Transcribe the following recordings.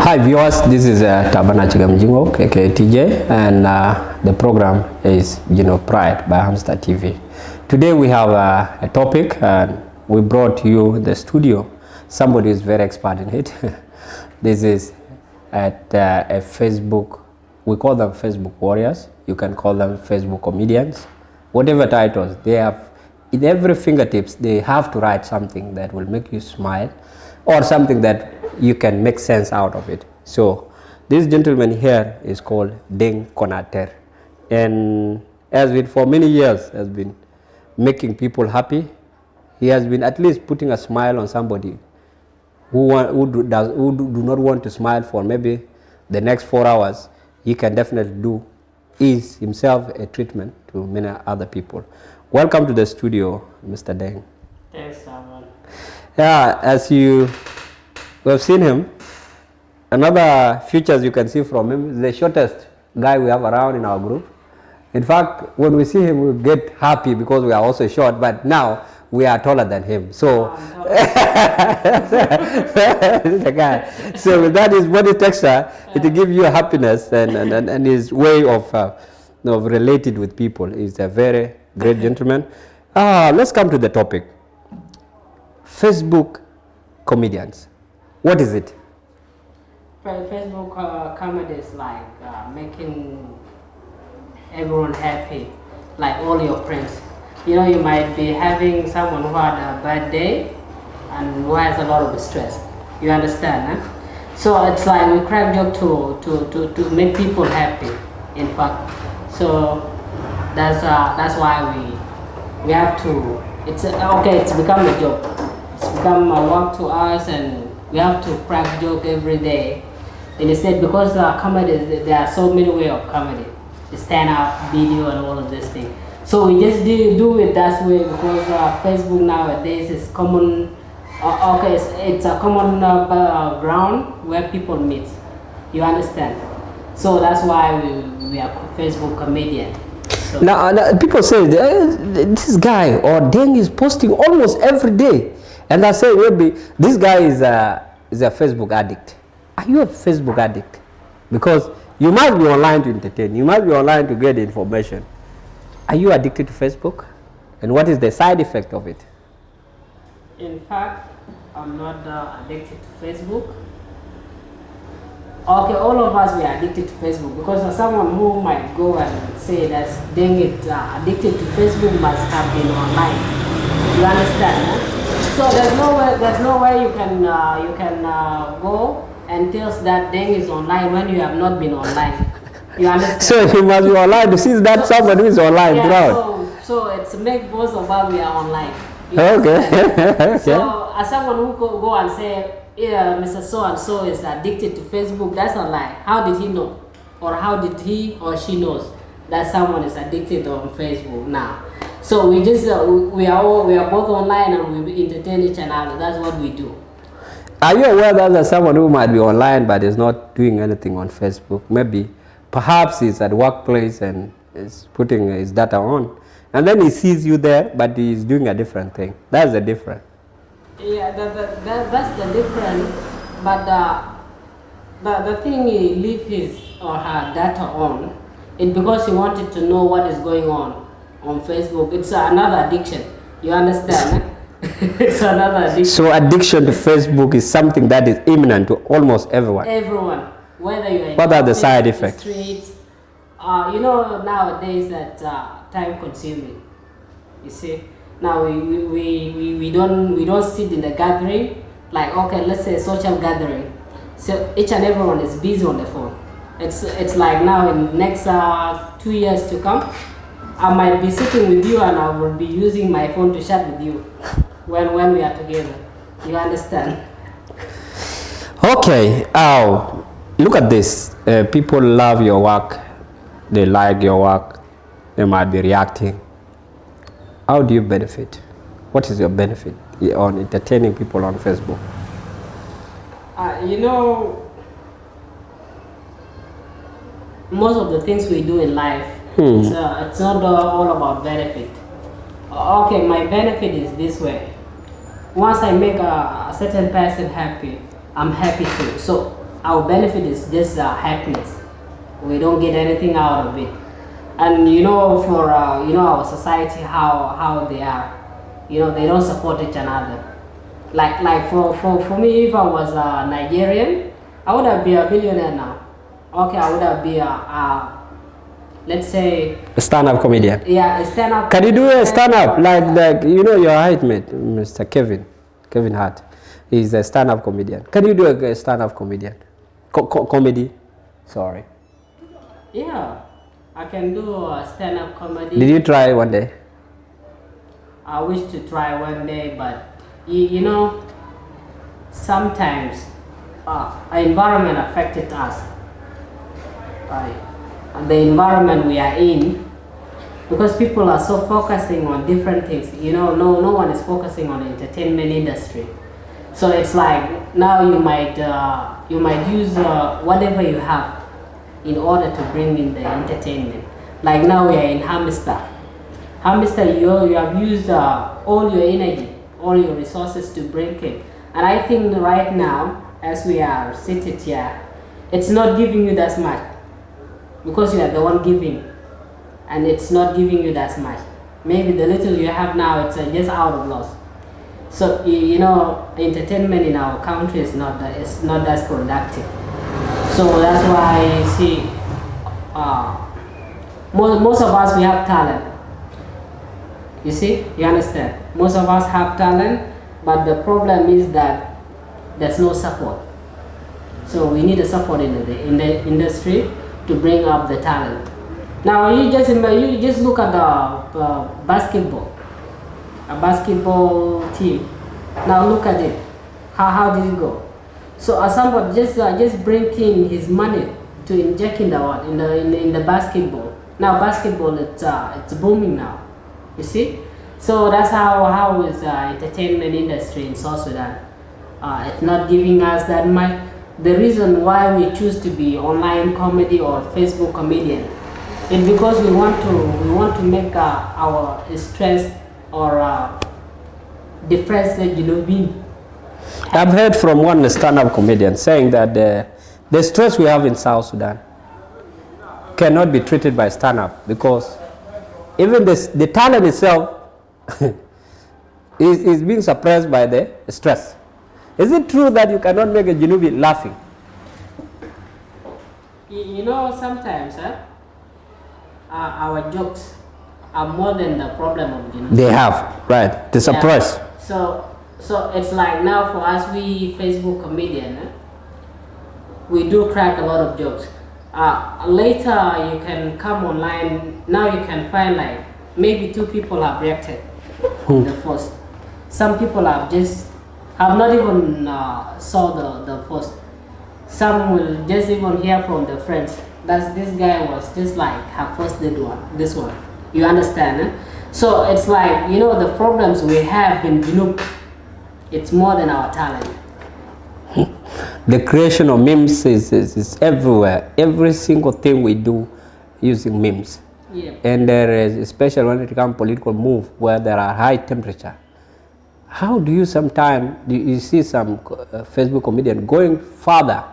Hi viewers, this is Tabana Chigamjingo, aka TJ, and the program is Junub Pride by Hamster TV. Today we have a topic, and we brought you the studio. Somebody is very expert in it. This is at a Facebook, we call them Facebook warriors. You can call them Facebook comedians. Whatever titles, they have, in every fingertips, they have to write something that will make you smile, or something that you can make sense out of it. So this gentleman here is called Deng Ater, and has been for many years has been making people happy. He has been at least putting a smile on somebody who do not want to smile for maybe the next 4 hours. He can definitely is himself a treatment to many other people. Welcome to the studio, Mr. Deng. Thanks, Simon. Yeah, as you have seen him, another features you can see from him is the shortest guy we have around in our group. In fact, when we see him, we get happy because we are also short, but now we are taller than him. So, the guy. So with that, his body texture, it will give you a happiness, and his way of related with people is a very great gentleman. Let's come to the topic. Facebook comedians. What is it? Facebook comedy is like making everyone happy, like all your friends. You know, you might be having someone who had a bad day and who has a lot of stress. You understand, huh? So it's like we crack joke to make people happy, in fact. So that's why we have to. It's okay. It's become a joke. It's become a work to us, and we have to crack joke every day. Instead, because comedy, there are so many ways of comedy, stand up, video, and all of this thing. So we just do it that way because Facebook nowadays is common. It's a common ground where people meet. You understand? So that's why we are Facebook comedian. So. Now, people say this guy or Deng is posting almost every day, and I say maybe this guy is a Facebook addict. Are you a Facebook addict? Because you might be online to entertain, you might be online to get information. Are you addicted to Facebook? And what is the side effect of it? In fact, I'm not addicted to Facebook. Okay, all of us we are addicted to Facebook because someone who might go and say that Deng is addicted to Facebook must have been online. You understand? Huh? So there's no way you can go and tell us that Deng is online when you have not been online. You understand? So he must be online to see that someone who is online throughout. So it's make both of us we are online. Okay. So as someone who go and say, yeah, Mr. So and so is addicted to Facebook, that's a lie. How did he know, or how did he or she knows that someone is addicted on Facebook now? So we just we are both online and we entertain each other. That's what we do. Are you aware that there's someone who might be online but is not doing anything on Facebook? Maybe, perhaps he's at workplace and is putting his data on, and then he sees you there, but he's doing a different thing. That's the difference. Yeah, that's the difference. But the thing he leave his or her data on, it's because he wanted to know what is going on Facebook. It's another addiction. You understand? It's another addiction. So addiction to Facebook is something that is imminent to almost everyone. Everyone, whether you're in what are the side effects? Streets, you know, nowadays that time consuming. You see, now we don't sit in the gathering, like okay, let's say social gathering. So each and everyone is busy on the phone. It's like now in next 2 years to come, I might be sitting with you and I will be using my phone to chat with you when we are together. You understand? Okay. Look at this. People love your work. They like your work. They might be reacting. How do you benefit? What is your benefit on entertaining people on Facebook? You know, most of the things we do in life, it's not all about benefit. Okay, my benefit is this way. Once I make a certain person happy, I'm happy too. So our benefit is just happiness. We don't get anything out of it. And for our society, how they are, they don't support each another. Like for me, if I was a Nigerian, I would have been a billionaire now. Okay, I would have been let's say a stand-up comedian. Yeah, a stand-up. Can you do a stand-up like your height mate, Mr. Kevin Hart? He's a stand-up comedian. Can you do a stand-up comedian? Comedy? Sorry. Yeah, I can do a stand-up comedy. Did you try one day? I wish to try one day, but sometimes our environment affected us. The environment we are in, because people are so focusing on different things. No one is focusing on the entertainment industry. So it's like now you might use whatever you have in order to bring in the entertainment. Like now we are in Hamster. You have used all your energy, all your resources to bring it. And I think right now, as we are seated here, it's not giving you that much, because you are the one giving, and it's not giving you that much. Maybe the little you have now, it's just out of loss. So entertainment in our country is not that productive. So that's why you see, most of us, we have talent. You see, you understand? Most of us have talent, but the problem is that there's no support. So we need a support in the industry to bring up the talent. Now you just look at the basketball, a basketball team. Now look at it. How did it go? So somebody just bring in his money to inject in the basketball. Now basketball, it's booming now. You see? So that's how is entertainment industry in South Sudan. It's not giving us that much. The reason why we choose to be online comedy or Facebook comedian is because we want to make our stress or depressed Junub. I've heard from one stand-up comedian saying that the stress we have in South Sudan cannot be treated by stand-up, because even the talent itself is being suppressed by the stress. Is it true that you cannot make a Junubi laughing? Sometimes our jokes are more than the problem of Junubi. They have, right, to suppress. Yeah. So it's like now for us, we Facebook comedian, we do crack a lot of jokes. Later you can come online, now you can find like maybe 2 people have reacted on the post. Some people have not even saw the post. Some will just even hear from the friends that this guy was just like have posted this one. You understand? Eh? So it's like, the problems we have in Junub, it's more than our talent. The creation of memes is everywhere. Every single thing we do using memes. Yeah. And there is, especially when it comes political move where there are high temperature. How do you see some Facebook comedian going further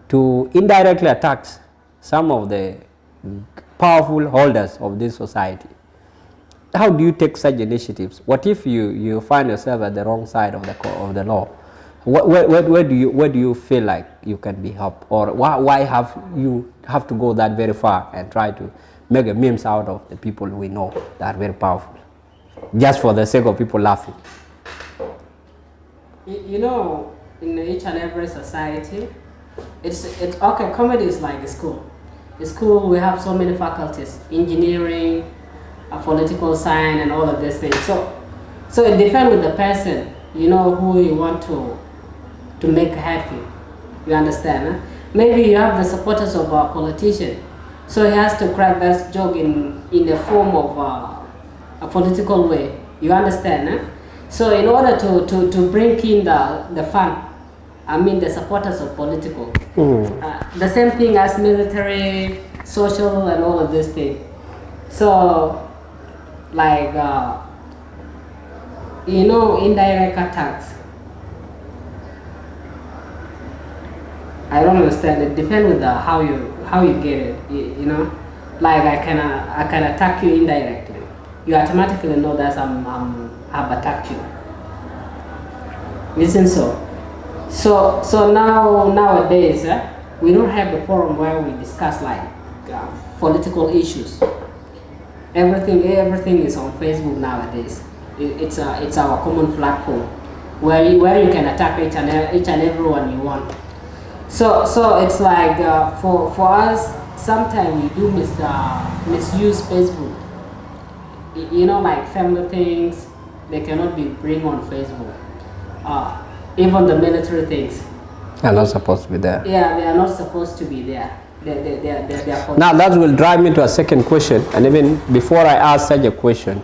to indirectly attack some of the powerful holders of this society? How do you take such initiatives? What if you find yourself at the wrong side of the law? Where do you feel like you can be helped, or why have you to go that very far and try to make a memes out of the people we know that are very powerful, just for the sake of people laughing? In each and every society, it's okay. Comedy is like a school. In school, we have so many faculties: engineering, political science, and all of these things. So it depends with the person. Who you want to make happy. You understand? Huh? Maybe you have the supporters of a politician, so he has to crack that joke in the form of a political way. You understand? Huh? So in order to bring in the fun, I mean the supporters of political. The same thing as military, social, and all of this thing. So, like, indirect attacks. I don't understand. It depends with how you get it. You know, like I can attack you indirectly. You automatically know that I've attacked you. Isn't so? So nowadays we don't have the forum where we discuss like political issues. Everything is on Facebook nowadays. It's our common platform where you can attack each and everyone you want. So it's like for us sometimes we do misuse Facebook. You know, like family things they cannot be bring on Facebook. Even the military things. They're not supposed to be there. Yeah, they are not supposed to be there. They're now that will drive me to a second question, and even before I ask such a question,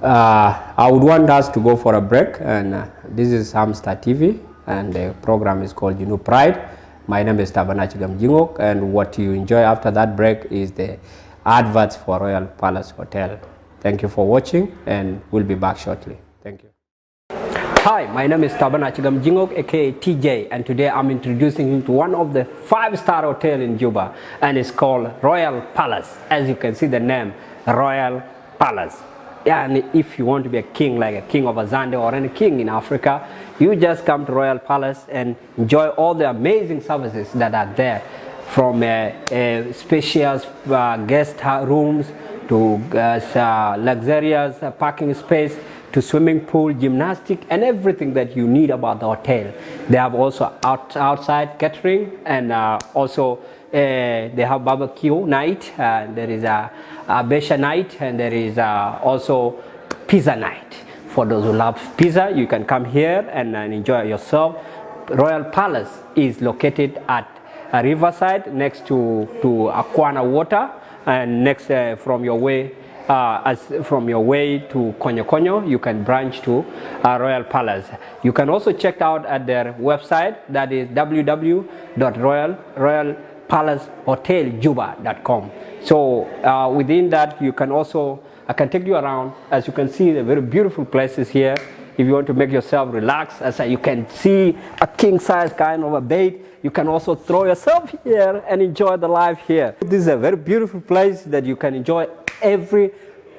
I would want us to go for a break, and this is Hamster TV, and the program is called Junub Pride. My name is Tabanachigam Jingok, and what you enjoy after that break is the adverts for Royal Palace Hotel. Thank you for watching, and we'll be back shortly. Thank you. Hi, my name is Tabanachigam Jingok, aka TJ, and today I'm introducing you to one of the 5-star hotel in Juba, and it's called Royal Palace. As you can see the name, Royal Palace. Yeah, and if you want to be a king, like a king of Azande or any king in Africa, you just come to Royal Palace and enjoy all the amazing services that are there, from spacious guest rooms to luxurious parking space, to swimming pool, gymnastic, and everything that you need about the hotel. They have also outside catering, and also they have barbecue night, there is a Besha night, and there is also pizza night. For those who love pizza, you can come here and enjoy yourself. Royal Palace is located at a riverside next to Aquana Water, and next from your way to Konyo, you can branch to Royal Palace. You can also check out at their website, that is www.royalpalacehoteljuba.com. So within that, you can also, I can take you around. As you can see, the very beautiful places here. If you want to make yourself relax, as you can see a king size kind of a bed, you can also throw yourself here and enjoy the life here. This is a very beautiful place that you can enjoy every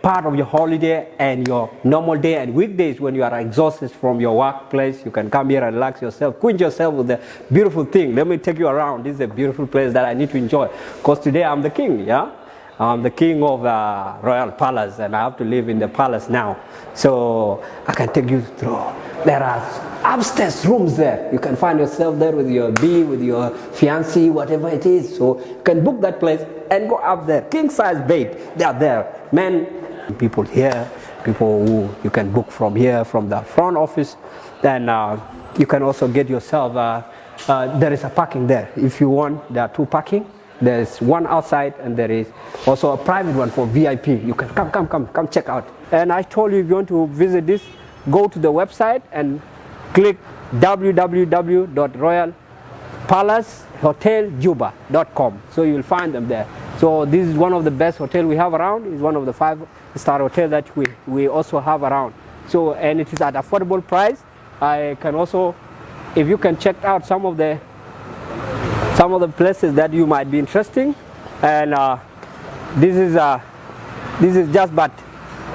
part of your holiday and your normal day and weekdays. When you are exhausted from your workplace, you can come here and relax yourself, quench yourself with the beautiful thing. Let me take you around. This is a beautiful place that I need to enjoy, because today I'm the king, yeah? I'm the king of Royal Palace, and I have to live in the palace now. So I can take you through. There are upstairs rooms there. You can find yourself there with your with your fiancé, whatever it is. So you can book that place and go up there. King size bed, they are there. Men, people here, people who you can book from here, from the front office. Then you can also get yourself, there is a parking there. If you want, there are 2 parking. There's one outside, and there is also a private one for VIP. You can come check out. And I told you, if you want to visit this, go to the website and click www.royalpalacehoteljuba.com. So you'll find them there. So this is one of the best hotels we have around. It's one of the 5-star hotels that we also have around. So, and it is at affordable price. I can also, if you can check out some of the places that you might be interesting, and this is just but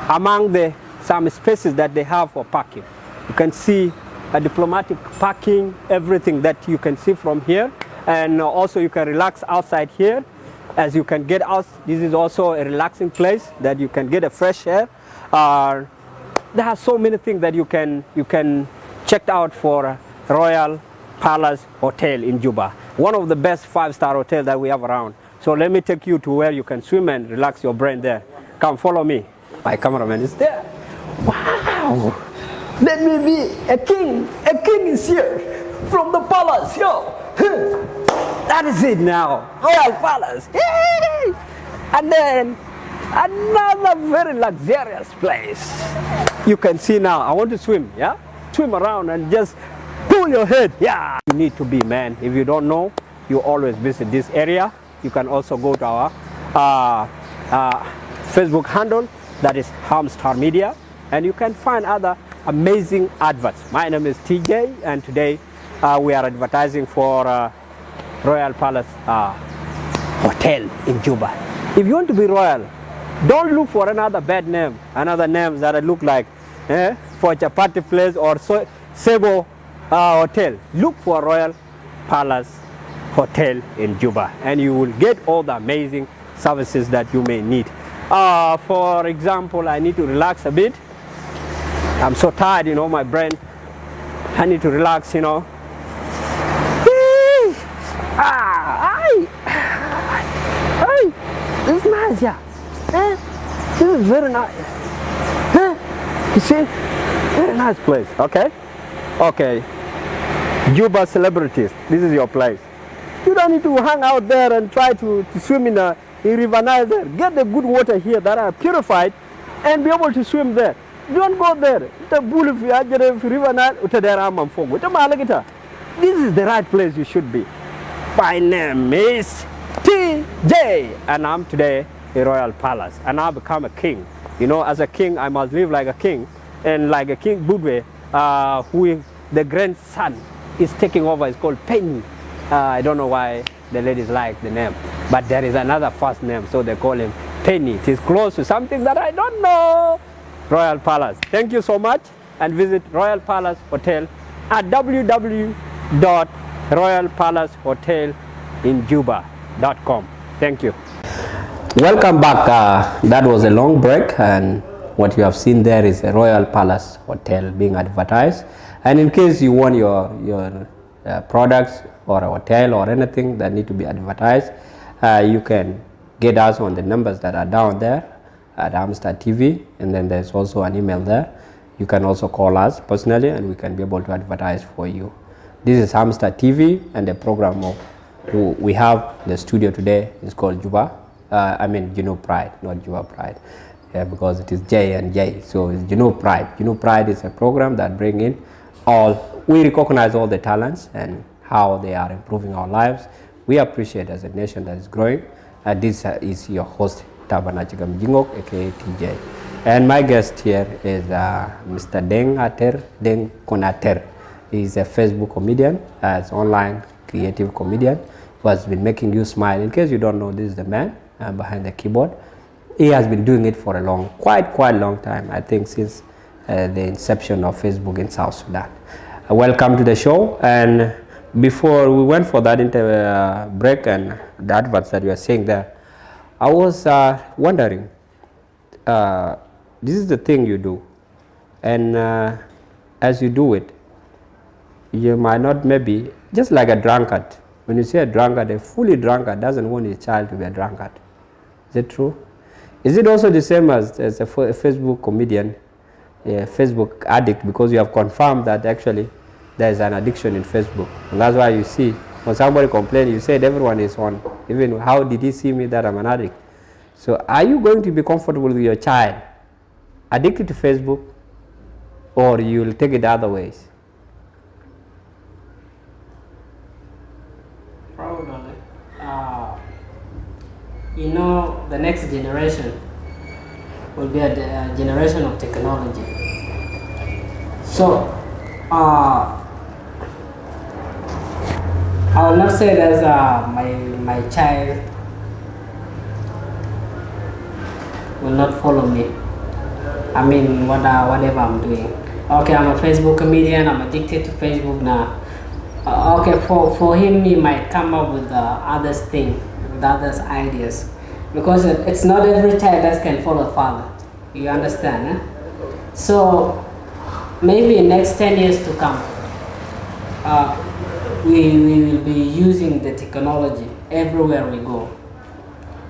among some spaces that they have for parking. You can see a diplomatic parking, everything that you can see from here, and also you can relax outside here. As you can get out, this is also a relaxing place that you can get a fresh air. There are so many things that you can check out for Royal Palace Hotel in Juba. One of the best 5-star hotels that we have around. So let me take you to where you can swim and relax your brain there. Come follow me. My cameraman is there. Wow! Let me be a king. A king is here from the palace, yo. That is it now. Royal Palace. Yay! And then another very luxurious place. You can see now. I want to swim, yeah? Swim around and just Pull your head. Yeah. You need to be, man. If you don't know, you always visit this area. You can also go to our Facebook handle, that is Hamstar Media, and you can find other amazing adverts. My name is TJ, and today we are advertising for Royal Palace Hotel in Juba. If you want to be royal, don't look for another bad name, another names that look like for Chapati Place or Sebo Hotel. Look for Royal Palace Hotel in Juba, and you will get all the amazing services that you may need. For example, I need to relax a bit. I'm so tired, you know, my brain. I need to relax, you know. This is nice, yeah. This is very nice. You see, very nice place. Okay, okay. Juba celebrities, this is your place. You don't need to hang out there and try to swim in River Nile there. Get the good water here that are purified and be able to swim there. Don't go there. The bull of River Nile, this is the right place you should be. My name is TJ, and I'm today a Royal Palace, and I've become a king. You know, as a king, I must live like a king, and like a King Budwe, who the grandson is taking over, is called Penny. I don't know why the ladies like the name, but there is another first name, so they call him Penny. It is close to something that I don't know. Royal Palace. Thank you so much, and visit Royal Palace Hotel at www.royalpalacehotelinjuba.com. Thank you. Welcome back. That was a long break, and what you have seen there is a Royal Palace Hotel being advertised. And in case you want your products or a hotel or anything that need to be advertised, you can get us on the numbers that are down there at Hamstar TV, and then there's also an email there. You can also call us personally, and we can be able to advertise for you. This is Hamstar TV, and the program of we have the studio today is called Juba. Junub Pride, not Juba Pride, because it is J and J, so it's Junub Pride. Junub Pride is a program that bring in we recognize all the talents and how they are improving our lives. We appreciate as a nation that is growing. This is your host, Tabanachigam Jingok, aka TJ. And my guest here is Mr. Deng Ater, Deng Konater. He is a Facebook comedian, as online creative comedian, who has been making you smile. In case you don't know, this is the man behind the keyboard. He has been doing it for a quite long time, I think since the inception of Facebook in South Sudan. Welcome to the show. And before we went for that break and the adverts that you are seeing there, I was wondering, this is the thing you do, and as you do it, you might not, maybe just like a drunkard. When you say a drunkard, a fully drunkard doesn't want his child to be a drunkard. Is it true? Is it also the same as a Facebook comedian, a Facebook addict, because you have confirmed that actually there is an addiction in Facebook? And that's why you see, when somebody complains, you said everyone is on. Even how did he see me that I'm an addict? So are you going to be comfortable with your child addicted to Facebook, or you will take it other ways? Probably. You know, the next generation will be a generation of technology. So, I will not say that my child will not follow me. I mean, whatever I'm doing. Okay, I'm a Facebook comedian. I'm addicted to Facebook now. Okay, for him, he might come up with others thing, with others ideas, because it's not every child that can follow father. You understand? Eh? So maybe in next 10 years to come, we will be using the technology everywhere we go.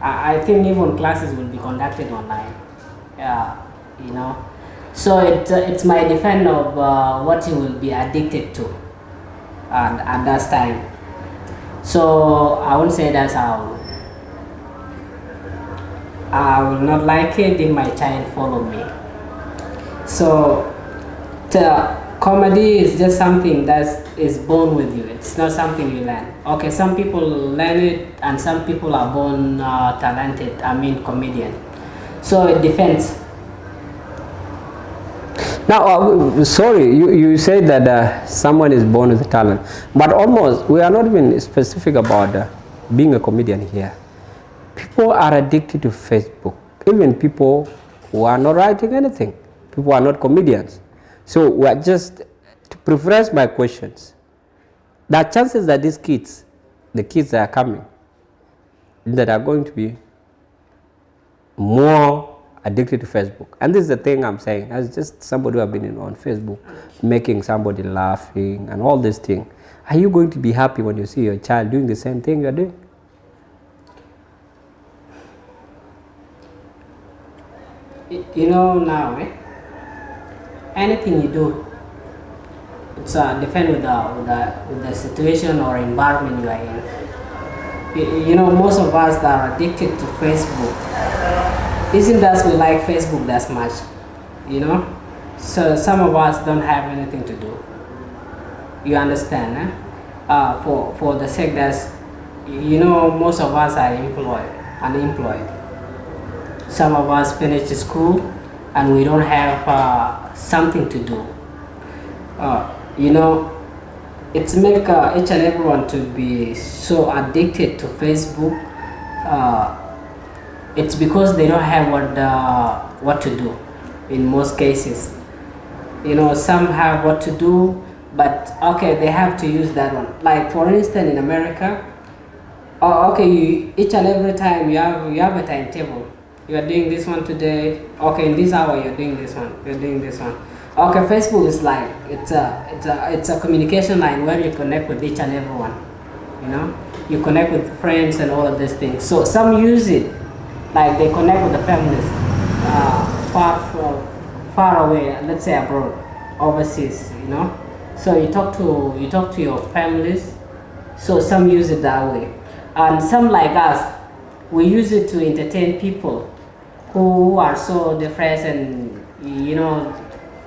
I think even classes will be conducted online. You know. So it's my defense of what he will be addicted to at that time. So I won't say that's how I will not like it if my child follow me. So Comedy is just something that is born with you. It's not something you learn. Okay, some people learn it, and some people are born talented. I mean, comedian. So it depends. Now, sorry, you say that someone is born with a talent, but almost we are not even specific about being a comedian here. People are addicted to Facebook. Even people who are not writing anything. People are not comedians. So we are just to preface my questions. There are chances that these kids, the kids that are coming, that are going to be more addicted to Facebook. And this is the thing I'm saying, as just somebody who have been on Facebook, making somebody laughing and all this thing. Are you going to be happy when you see your child doing the same thing you're doing? You know now, anything you do, it's depend with the situation or environment you are in. You know, most of us that are addicted to Facebook, isn't that we like Facebook that much, you know? So some of us don't have anything to do. You understand, for the sake that, you know, most of us are unemployed. Some of us finish school and we don't have something to do. You know, it's make each and everyone to be so addicted to Facebook. It's because they don't have what to do in most cases. You know, some have what to do, but okay, they have to use that one. Like for instance, in America, okay, each and every time you have a timetable. You are doing this one today. Okay, in this hour you're doing this one. You're doing this one. Okay, Facebook is like it's a communication line where you connect with each and everyone. You know, you connect with friends and all of these things. So some use it, like they connect with the families far away. Let's say abroad, overseas. You know, so you talk to your families. So some use it that way, and some like us, we use it to entertain people who are so depressed and, you know,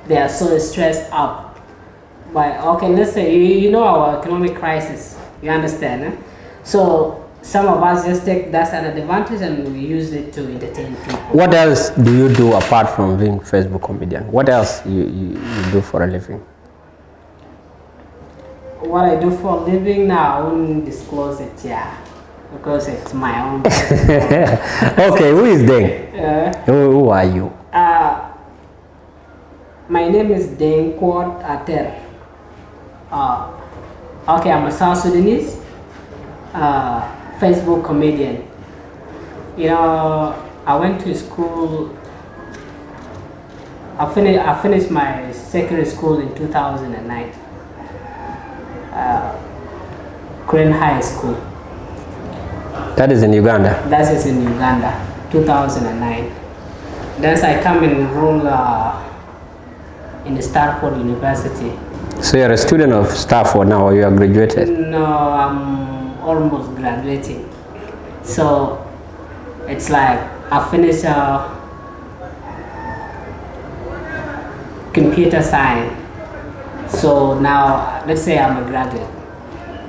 they are so stressed up. But okay, let's say you know our economic crisis. You understand? So some of us just take that as an advantage and we use it to entertain people. What else do you do apart from being Facebook comedian? What else you do for a living? What I do for a living now, I won't disclose it, yeah, because it's my own. Okay, who is Deng? Who are you? My name is Deng Kuot Ater. Okay, I'm a South Sudanese Facebook comedian. You know, I went to school. I finished my secondary school in 2009. Korean High School. That is in Uganda. That is in Uganda, 2009. Then I come and enroll in Stanford University. So you're a student of Stanford now, or you are graduated? No, I'm almost graduating. So it's like I finished computer science. So now, let's say I'm a graduate,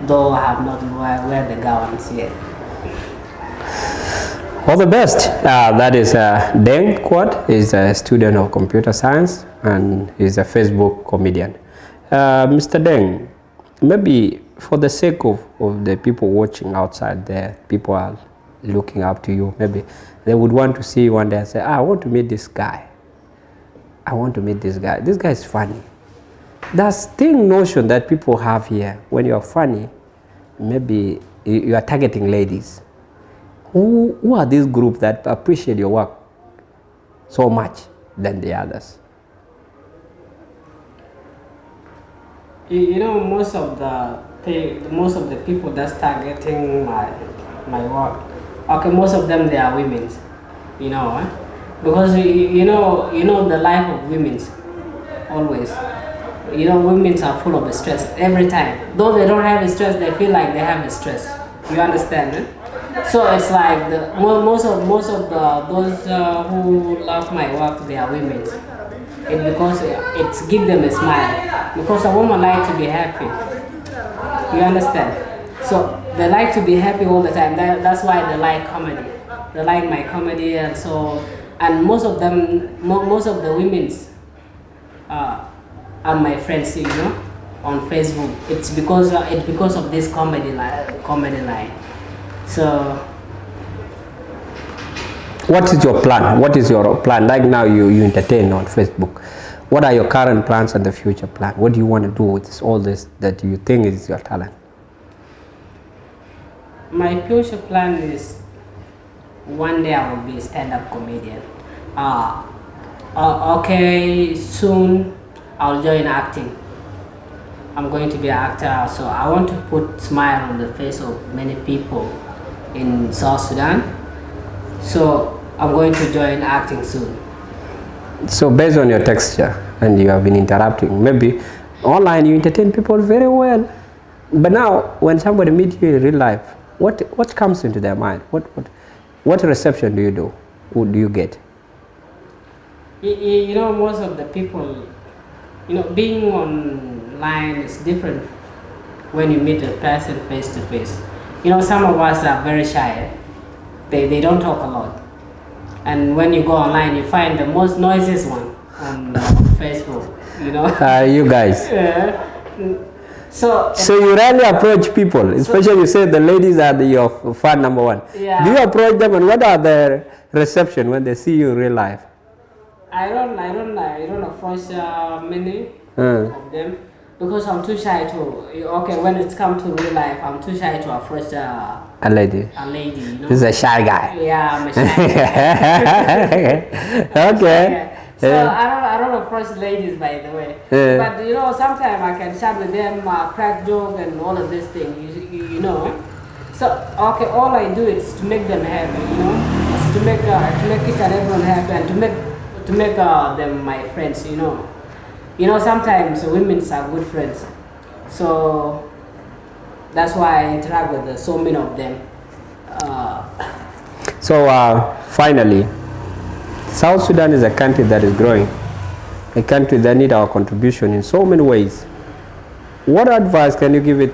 though I have not wear the gowns yet. All the best. That is Deng Kuot. He's a student of computer science and he's a Facebook comedian. Mr. Deng, maybe for the sake of the people watching outside there, people are looking up to you, maybe they would want to see you one day and say, I want to meet this guy. I want to meet this guy. This guy is funny. That thing notion that people have here, when you're funny, maybe you are targeting ladies. Who are these groups that appreciate your work so much than the others? You know, most of the people that's targeting my work, okay, most of them they are women, you know, because you know the life of women always. You know, women are full of stress every time. Though they don't have stress, they feel like they have stress. You understand? So it's like most of those who love my work, they are women. It because it's give them a smile. Because a woman like to be happy. You understand? So they like to be happy all the time. That's why they like comedy. They like my comedy, and so and most of them, most of the women's are my friends, on Facebook. It's because of this comedy line. So what is your plan? What is your plan? Like now you entertain on Facebook. What are your current plans and the future plan? What do you want to do with all this that you think is your talent? My future plan is one day I will be a stand-up comedian. Okay, soon I'll join acting. I'm going to be an actor, so I want to put smile on the face of many people in South Sudan. So I'm going to join acting soon. So based on your texture, and you have been interrupting, maybe online you entertain people very well, but now when somebody meets you in real life, what comes into their mind? What reception do you do? Who do you get? Most of the people, being online is different when you meet a person face to face. Some of us are very shy. They don't talk a lot. And when you go online, you find the most noisiest one on Facebook, You guys. Yeah. So you rarely approach people, especially you say the ladies are your fan number one. Yeah. Do you approach them, and what are their reception when they see you in real life? I don't approach many of them because I'm too shy to. Okay, when it comes to real life, I'm too shy to approach a lady. This is a shy guy. Yeah, I'm a shy guy. Okay. So I don't approach ladies, by the way. But sometimes I can chat with them, crack joke and all of these things. So okay, all I do is to make them happy. It's to make each and everyone happy, and to make them my friends. Sometimes women are good friends. So that's why I interact with so many of them. So finally, South Sudan is a country that is growing, a country that needs our contribution in so many ways. What advice can you give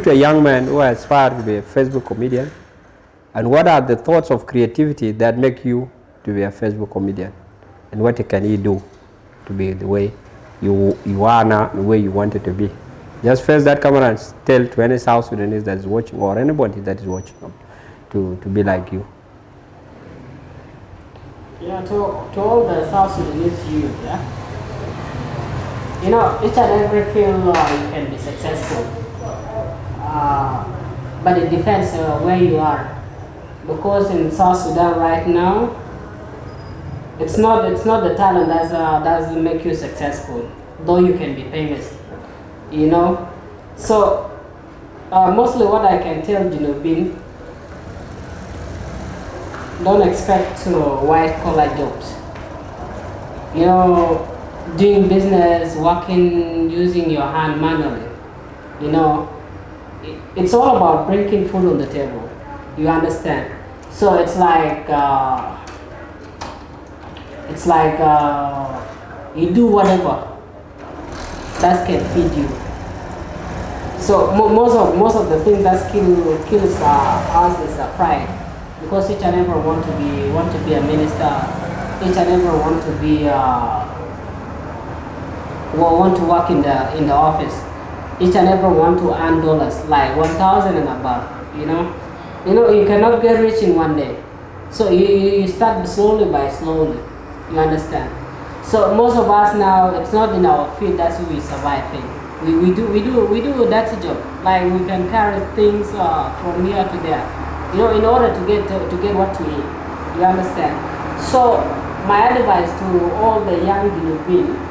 to a young man who aspires to be a Facebook comedian? And what are the thoughts of creativity that make you to be a Facebook comedian? And what can he do to be the way you are now, the way you wanted to be? Just face that camera and tell to any South Sudanese that is watching, or anybody that is watching, to be like you. Yeah, to all the South Sudanese youth, yeah. Each and every field you can be successful. But it depends where you are. Because in South Sudan right now, it's not the talent that make you successful, though you can be famous. So mostly what I can tell Junubin, don't expect white collar jobs. Doing business, working, using your hand manually. It's all about bringing food on the table. You understand? So it's like you do whatever that can feed you. So most of the things that kills us is pride, because each and everyone want to be a minister, each and everyone want to be want to work in the office, each and everyone want to earn dollars like 1,000 and above. You cannot get rich in one day, so you start slowly by slowly. You understand? So most of us now, it's not in our field that's we survive in. We do a dirty job. Like we can carry things from here to there, in order to get what to eat. You understand? So my advice to all the young Junubin,